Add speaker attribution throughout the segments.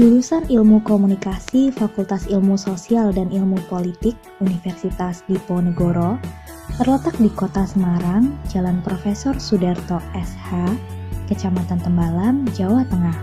Speaker 1: Jurusan Ilmu Komunikasi Fakultas Ilmu Sosial dan Ilmu Politik Universitas Diponegoro terletak di Kota Semarang, Jalan Profesor Sudarto SH, Kecamatan Tembalang, Jawa Tengah.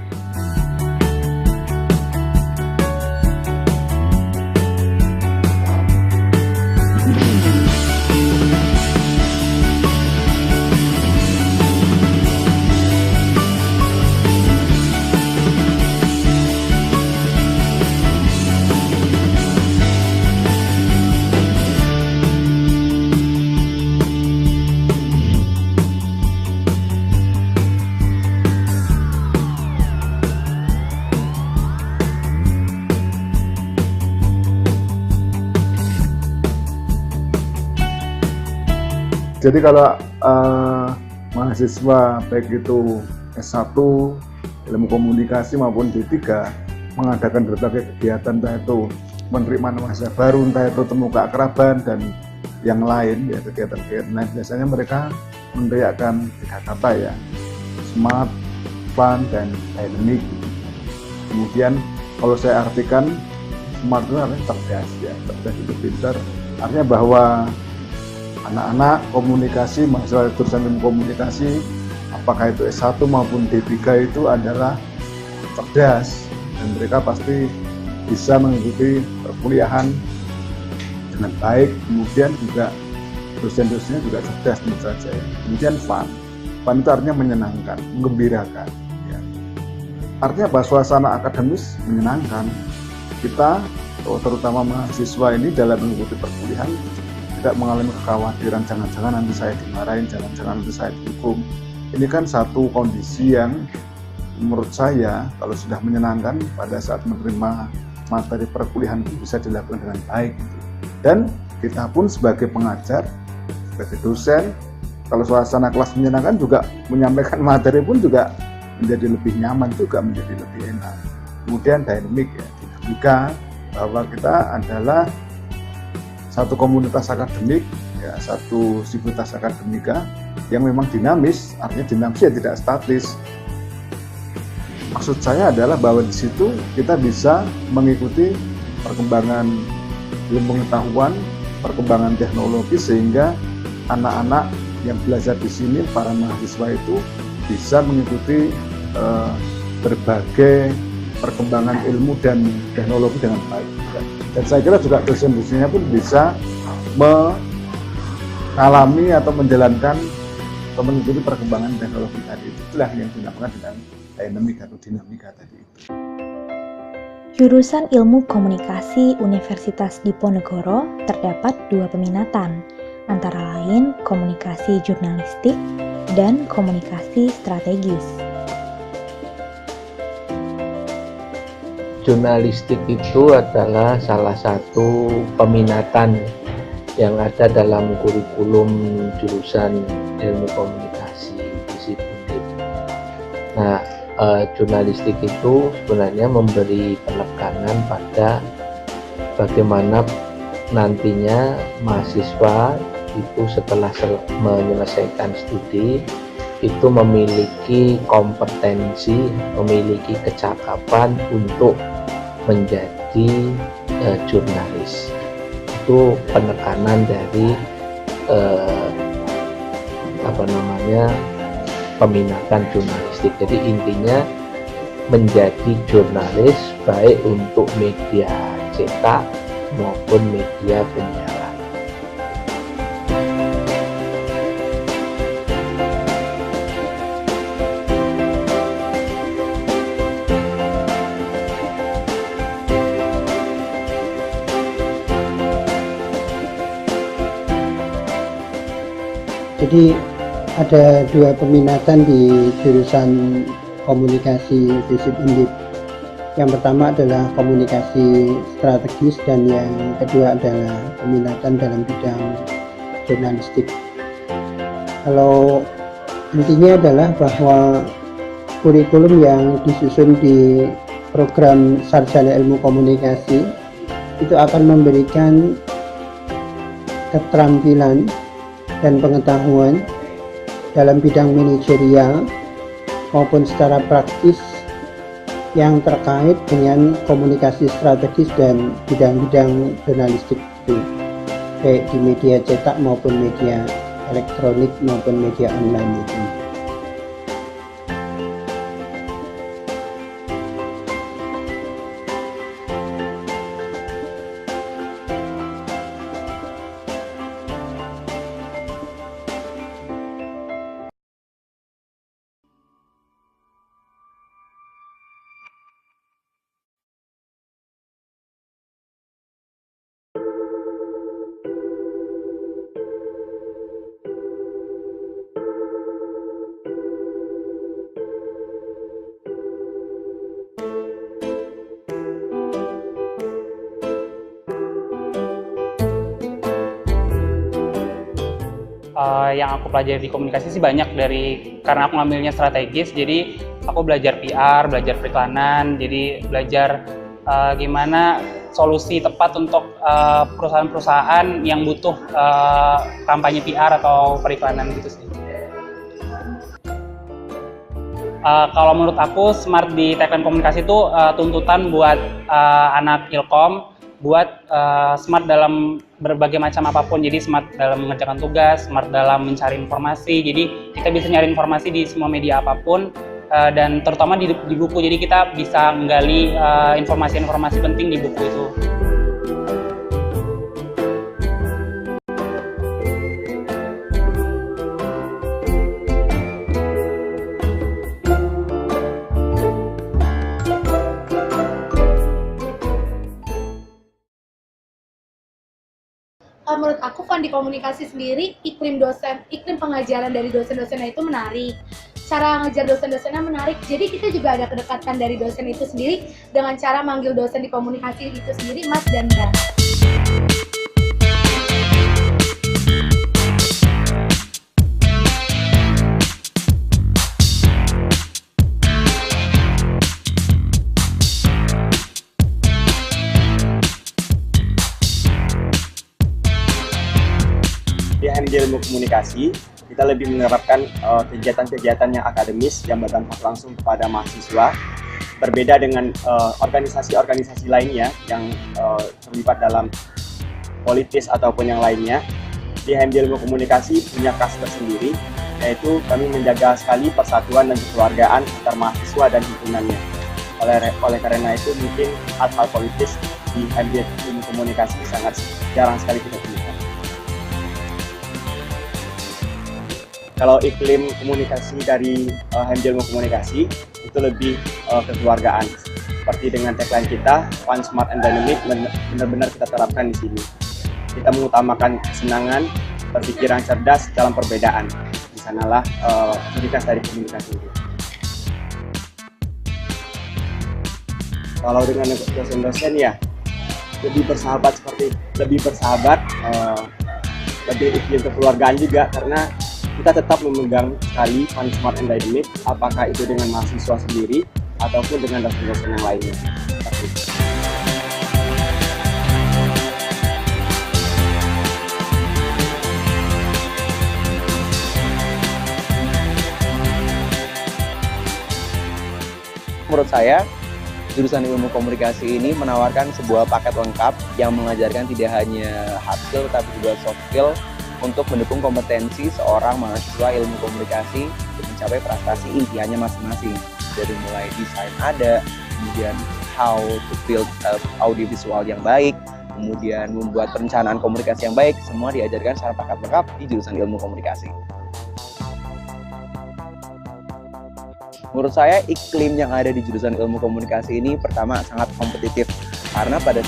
Speaker 2: Jadi kalau mahasiswa baik itu S1 ilmu komunikasi maupun D3 mengadakan berbagai kegiatan, entah itu menerima mahasiswa baru, entah itu temu keakraban dan yang lain, ya kegiatan-kegiatan lain, biasanya mereka meneriakkan 3 kata ya, smart, fun, dan dynamic. Kemudian kalau saya artikan smart itu artinya cerdas ya, cerdas itu pintar, artinya bahwa anak-anak komunikasi, mahasiswa jurusan ilmu komunikasi, apakah itu S1 maupun D3 itu adalah cerdas dan mereka pasti bisa mengikuti perkuliahan dengan baik. Kemudian juga dosen-dosennya juga cerdas menurut saya. Kemudian fun itu artinya menyenangkan, menggembirakan ya. Artinya bahwa suasana akademis menyenangkan. Kita terutama mahasiswa ini dalam mengikuti perkuliahan tidak mengalami kekhawatiran jangan-jangan nanti saya dimarahin, jangan-jangan nanti saya dihukum. Ini kan satu kondisi yang menurut saya kalau sudah menyenangkan pada saat menerima materi perkuliahan itu bisa dilakukan dengan baik. Dan kita pun sebagai pengajar, sebagai dosen, kalau suasana kelas menyenangkan juga menyampaikan materi pun juga menjadi lebih nyaman, juga menjadi lebih enak. Kemudian dynamic ya, dinamika bahwa kita adalah satu komunitas akademik, ya, satu sivitas akademika yang memang dinamis, artinya dinamis ya tidak statis. Maksud saya adalah bahwa di situ kita bisa mengikuti perkembangan ilmu pengetahuan, perkembangan teknologi, sehingga anak-anak yang belajar di sini, para mahasiswa itu bisa mengikuti berbagai perkembangan ilmu dan teknologi dengan baik. Dan saya kira juga dosen-dosennya pun bisa mengalami atau menjalankan atau mengikuti perkembangan teknologi tadi. Itulah yang dinamakan dengan dynamic atau dinamika tadi itu.
Speaker 1: Jurusan Ilmu Komunikasi Universitas Diponegoro terdapat 2 peminatan, antara lain komunikasi jurnalistik dan komunikasi strategis.
Speaker 3: Jurnalistik itu adalah salah satu peminatan yang ada dalam kurikulum jurusan ilmu komunikasi FISIP Undip. Nah, jurnalistik itu sebenarnya memberi penekanan pada bagaimana nantinya mahasiswa itu setelah menyelesaikan studi itu memiliki kompetensi, memiliki kecakapan untuk menjadi jurnalis. Itu penekanan dari peminatan jurnalistik. Jadi intinya menjadi jurnalis baik untuk media cetak maupun media penyiaran.
Speaker 4: Jadi ada 2 peminatan di jurusan komunikasi FISIP Undip. Yang pertama adalah komunikasi strategis dan yang kedua adalah peminatan dalam bidang jurnalistik. Kalau intinya adalah bahwa kurikulum yang disusun di program sarjana ilmu komunikasi itu akan memberikan keterampilan dan pengetahuan dalam bidang manajerial maupun secara praktis yang terkait dengan komunikasi strategis dan bidang-bidang jurnalistik itu, baik di media cetak maupun media elektronik maupun media online itu.
Speaker 5: Yang aku pelajari di komunikasi sih banyak, karena aku ngambilnya strategis, jadi aku belajar PR, belajar periklanan, jadi belajar gimana solusi tepat untuk perusahaan-perusahaan yang butuh kampanye PR atau periklanan gitu sih. Kalau menurut aku smart di tagline komunikasi itu tuntutan buat anak Ilkom buat smart dalam berbagai macam apapun. Jadi smart dalam mengerjakan tugas, smart dalam mencari informasi. Jadi kita bisa nyari informasi di semua media apapun, dan terutama di buku. Jadi kita bisa menggali informasi-informasi penting di buku itu.
Speaker 6: Menurut aku Fun di komunikasi sendiri, iklim pengajaran dari dosen-dosennya itu menarik, cara ngajar dosen-dosennya menarik, jadi kita juga ada kedekatan dari dosen itu sendiri dengan cara manggil dosen di komunikasi itu sendiri Mas dan Mbak.
Speaker 7: Di HMJ Ilmu Komunikasi, kita lebih menerapkan kegiatan-kegiatan yang akademis yang berdampak langsung kepada mahasiswa, berbeda dengan organisasi-organisasi lainnya yang terlibat dalam politis ataupun yang lainnya. Di HMJ Ilmu Komunikasi punya khas tersendiri, yaitu kami menjaga sekali persatuan dan kekeluargaan antar mahasiswa dan himpunannya. Oleh karena itu mungkin hal-hal politis di HMJ Ilmu Komunikasi sangat jarang sekali kita temukan. Kalau iklim komunikasi dari HMJ Ilmu Komunikasi itu lebih kekeluargaan. Seperti dengan tagline kita, Fun, Smart, and Dynamic, benar-benar kita terapkan di sini. Kita mengutamakan kesenangan, berpikiran cerdas dalam perbedaan. Di sanalah ciri khas dari komunikasi itu. Kalau dengan dosen-dosen ya lebih bersahabat, lebih iklim kekeluargaan juga, karena kita tetap memegang sekali Fun, Smart, and Dynamic, apakah itu dengan mahasiswa sendiri ataupun dengan dosen-dosen yang lainnya.
Speaker 8: Menurut saya, jurusan Ilmu Komunikasi ini menawarkan sebuah paket lengkap yang mengajarkan tidak hanya hard skill tapi juga soft skill untuk mendukung kompetensi seorang mahasiswa ilmu komunikasi untuk mencapai prestasi impiannya masing-masing. Dari mulai desain ada, kemudian how to build audiovisual yang baik, kemudian membuat perencanaan komunikasi yang baik, semua diajarkan secara paket lengkap di jurusan Ilmu Komunikasi. Menurut saya iklim yang ada di jurusan Ilmu Komunikasi ini pertama sangat kompetitif, karena pada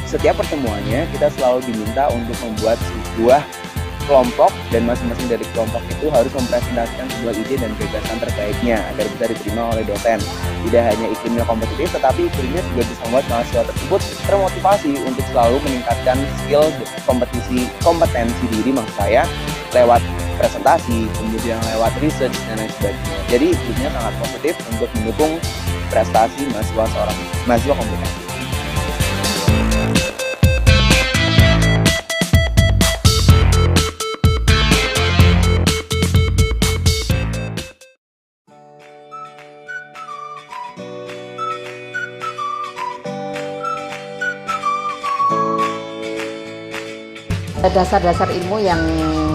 Speaker 8: setiap pertemuannya kita selalu diminta untuk membuat sebuah kelompok, dan masing-masing dari kelompok itu harus mempresentasikan sebuah ide dan gagasan terbaiknya agar bisa diterima oleh dosen. Tidak hanya iklimnya kompetitif, tetapi iklimnya juga bisa membuat mahasiswa tersebut termotivasi untuk selalu meningkatkan skill kompetensi diri maksud saya lewat presentasi, kemudian lewat research dan lain sebagainya. Jadi iklimnya sangat positif untuk mendukung prestasi mahasiswa komunikasi.
Speaker 9: Dasar-dasar ilmu yang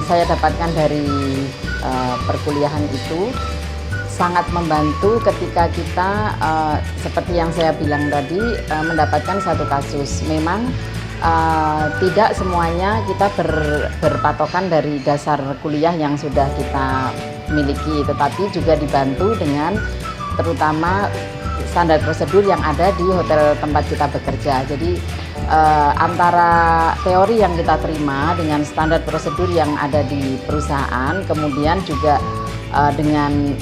Speaker 9: saya dapatkan dari perkuliahan itu sangat membantu ketika kita seperti yang saya bilang tadi mendapatkan satu kasus. Memang tidak semuanya kita berpatokan dari dasar kuliah yang sudah kita miliki, tetapi juga dibantu dengan terutama standar prosedur yang ada di hotel tempat kita bekerja. Jadi antara teori yang kita terima dengan standar prosedur yang ada di perusahaan, kemudian juga dengan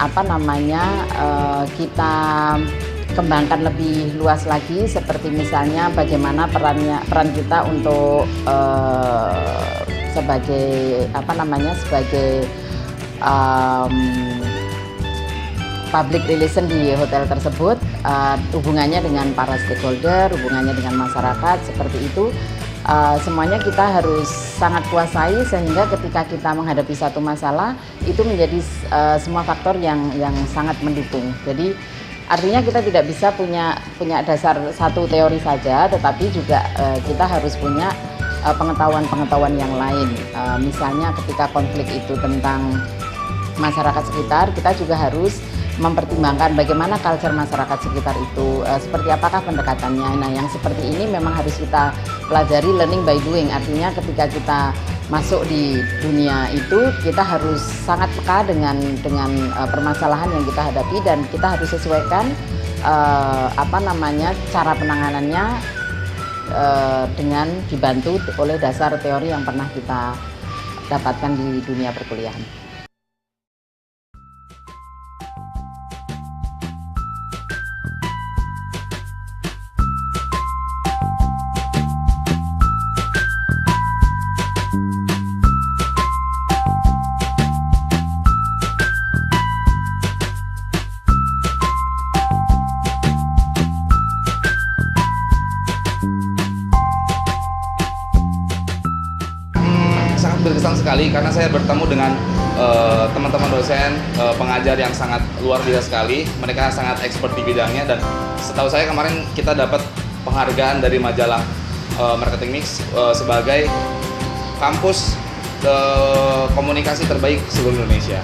Speaker 9: kita kembangkan lebih luas lagi, seperti misalnya bagaimana peran kita untuk sebagai public relation di hotel tersebut, hubungannya dengan para stakeholder, hubungannya dengan masyarakat, seperti itu. Semuanya kita harus sangat kuasai sehingga ketika kita menghadapi satu masalah itu menjadi semua faktor yang sangat mendukung. Jadi artinya kita tidak bisa punya dasar satu teori saja, tetapi juga kita harus punya pengetahuan-pengetahuan yang lain. Misalnya ketika konflik itu tentang masyarakat sekitar, kita juga harus mempertimbangkan bagaimana culture masyarakat sekitar itu, seperti apakah pendekatannya. Nah, yang seperti ini memang harus kita pelajari, learning by doing. Artinya ketika kita masuk di dunia itu, kita harus sangat peka dengan permasalahan yang kita hadapi, dan kita harus sesuaikan cara penanganannya dengan dibantu oleh dasar teori yang pernah kita dapatkan di dunia perkuliahan.
Speaker 10: Berkesan sekali karena saya bertemu dengan teman-teman dosen, pengajar yang sangat luar biasa sekali. Mereka sangat expert di bidangnya, dan setahu saya kemarin kita dapat penghargaan dari majalah Marketing Mix sebagai kampus komunikasi terbaik seluruh Indonesia.